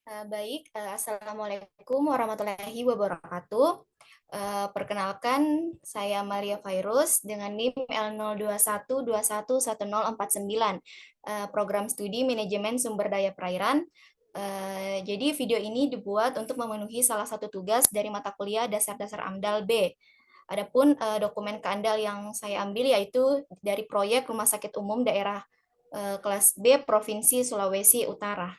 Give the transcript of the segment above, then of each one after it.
Assalamualaikum warahmatullahi wabarakatuh. Perkenalkan, saya Maria Virus dengan NIM L0212111049, program studi manajemen sumber daya perairan. Jadi video ini dibuat untuk memenuhi salah satu tugas dari mata kuliah dasar-dasar AMDAL B. Adapun dokumen keandal yang saya ambil yaitu dari proyek Rumah Sakit Umum Daerah kelas B Provinsi Sulawesi Utara.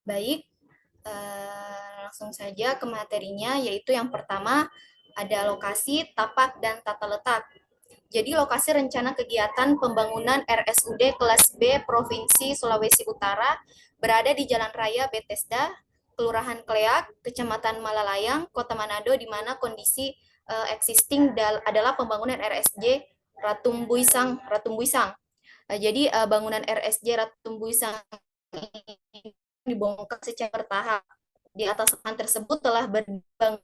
Baik, langsung saja ke materinya, yaitu yang pertama ada lokasi, tapak, dan tata letak. Jadi lokasi rencana kegiatan pembangunan RSUD kelas B Provinsi Sulawesi Utara berada di Jalan Raya Bethesda, Kelurahan Kleak, Kecamatan Malalayang, Kota Manado, di mana kondisi existing adalah pembangunan RSJ Ratumbuisang. Jadi bangunan RSJ Ratumbuisang ini dibongkar secara bertahap. Di atas lahan tersebut telah berbangun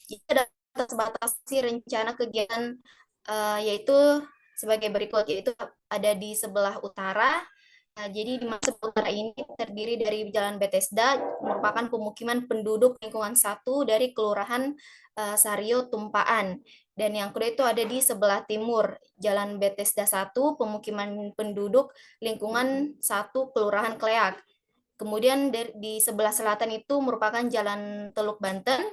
jika atas batasi rencana kegiatan yaitu sebagai berikut, yaitu ada di sebelah utara. Jadi di masa utara ini terdiri dari Jalan Bethesda, merupakan pemukiman penduduk lingkungan satu dari Kelurahan Sario Tumpaan. Dan yang kedua itu ada di sebelah timur, Jalan Bethesda 1, pemukiman penduduk lingkungan satu Kelurahan Kleak. Kemudian di sebelah selatan itu merupakan Jalan Teluk Banten,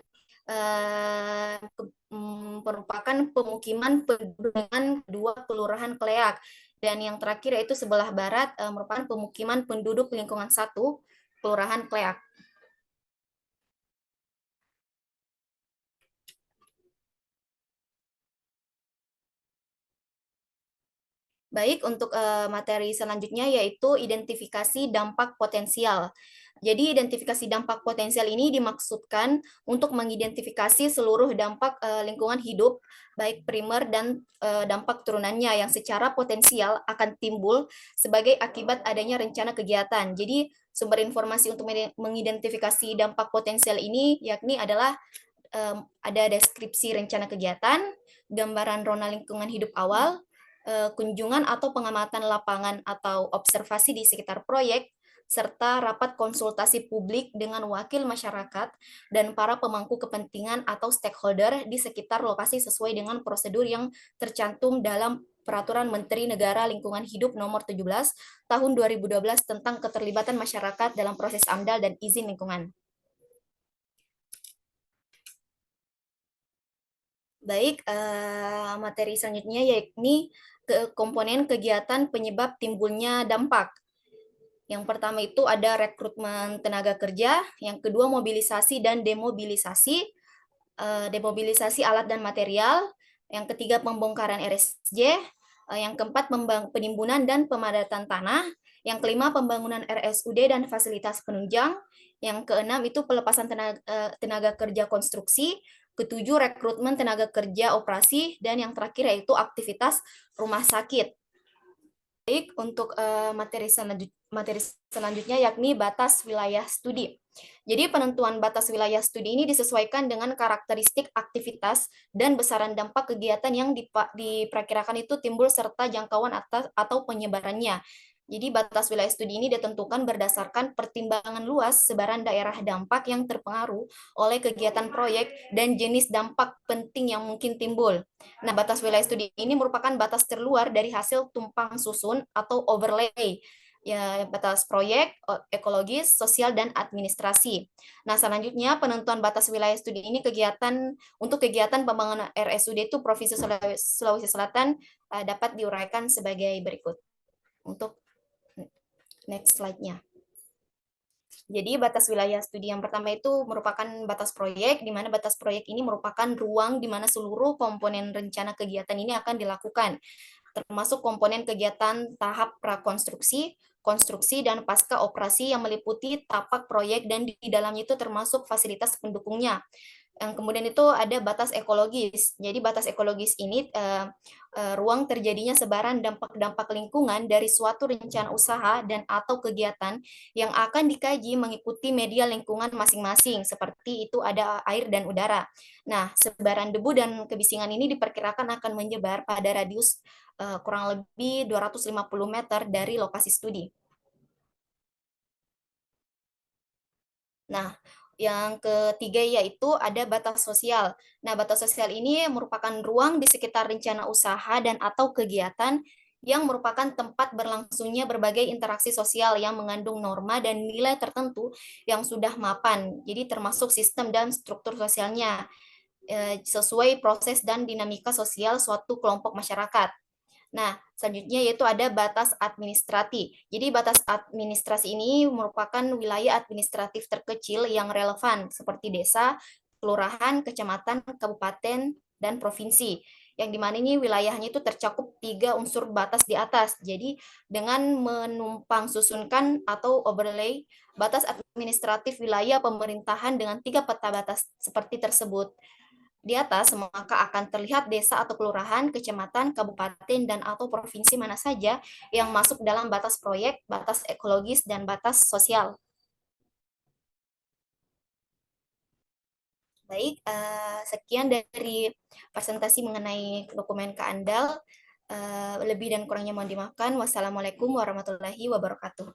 merupakan pemukiman penduduk dengan dua Kelurahan Kleak. Dan yang terakhir yaitu sebelah barat merupakan pemukiman penduduk lingkungan satu Kelurahan Kleak. Baik, untuk materi selanjutnya yaitu identifikasi dampak potensial. Jadi identifikasi dampak potensial ini dimaksudkan untuk mengidentifikasi seluruh dampak lingkungan hidup, baik primer dan dampak turunannya yang secara potensial akan timbul sebagai akibat adanya rencana kegiatan. Jadi sumber informasi untuk mengidentifikasi dampak potensial ini yakni adalah ada deskripsi rencana kegiatan, gambaran rona lingkungan hidup awal, kunjungan atau pengamatan lapangan atau observasi di sekitar proyek, serta rapat konsultasi publik dengan wakil masyarakat dan para pemangku kepentingan atau stakeholder di sekitar lokasi sesuai dengan prosedur yang tercantum dalam Peraturan Menteri Negara Lingkungan Hidup Nomor 17 Tahun 2012 tentang keterlibatan masyarakat dalam proses AMDAL dan izin lingkungan. Baik, materi selanjutnya yakni komponen kegiatan penyebab timbulnya dampak. Yang pertama itu ada rekrutmen tenaga kerja, yang kedua mobilisasi dan demobilisasi, demobilisasi alat dan material, yang ketiga pembongkaran RSJ, yang keempat penimbunan dan pemadatan tanah, yang kelima pembangunan RSUD dan fasilitas penunjang, yang keenam itu pelepasan tenaga kerja konstruksi, ketujuh rekrutmen tenaga kerja operasi, dan yang terakhir yaitu aktivitas rumah sakit. Baik, untuk materi selanjutnya yakni batas wilayah studi. Jadi penentuan batas wilayah studi ini disesuaikan dengan karakteristik aktivitas dan besaran dampak kegiatan yang diperkirakan itu timbul serta jangkauan atas atau penyebarannya. Jadi batas wilayah studi ini ditentukan berdasarkan pertimbangan luas sebaran daerah dampak yang terpengaruh oleh kegiatan proyek dan jenis dampak penting yang mungkin timbul. Nah, batas wilayah studi ini merupakan batas terluar dari hasil tumpang susun atau overlay, ya, batas proyek, ekologis, sosial, dan administrasi. Nah, selanjutnya penentuan batas wilayah studi ini untuk kegiatan pembangunan RSUD itu Provinsi Sulawesi Selatan dapat diuraikan sebagai berikut. Untuk next slide-nya. Jadi batas wilayah studi yang pertama itu merupakan batas proyek, di mana batas proyek ini merupakan ruang di mana seluruh komponen rencana kegiatan ini akan dilakukan, termasuk komponen kegiatan tahap prakonstruksi, konstruksi, dan pasca operasi yang meliputi tapak proyek dan di dalamnya itu termasuk fasilitas pendukungnya. Yang kemudian itu ada batas ekologis. Jadi batas ekologis ini ruang terjadinya sebaran dampak-dampak lingkungan dari suatu rencana usaha dan atau kegiatan yang akan dikaji mengikuti media lingkungan masing-masing, seperti itu ada air dan udara. Nah, sebaran debu dan kebisingan ini diperkirakan akan menyebar pada radius kurang lebih 250 meter dari lokasi studi. Nah, yang ketiga yaitu ada batas sosial. Nah, batas sosial ini merupakan ruang di sekitar rencana usaha dan atau kegiatan yang merupakan tempat berlangsungnya berbagai interaksi sosial yang mengandung norma dan nilai tertentu yang sudah mapan. Jadi termasuk sistem dan struktur sosialnya sesuai proses dan dinamika sosial suatu kelompok masyarakat. Nah, selanjutnya yaitu ada batas administrasi. Jadi batas administrasi ini merupakan wilayah administratif terkecil yang relevan seperti desa, kelurahan, kecamatan, kabupaten, dan provinsi. Yang dimana ini wilayahnya itu tercakup tiga unsur batas di atas. Jadi dengan menumpang susunkan atau overlay batas administratif wilayah pemerintahan dengan tiga peta batas seperti tersebut di atas, maka akan terlihat desa atau kelurahan, kecamatan, kabupaten, dan atau provinsi mana saja yang masuk dalam batas proyek, batas ekologis, dan batas sosial. Baik, sekian dari presentasi mengenai dokumen keandal. Lebih dan kurangnya mohon dimaafkan. Wassalamualaikum warahmatullahi wabarakatuh.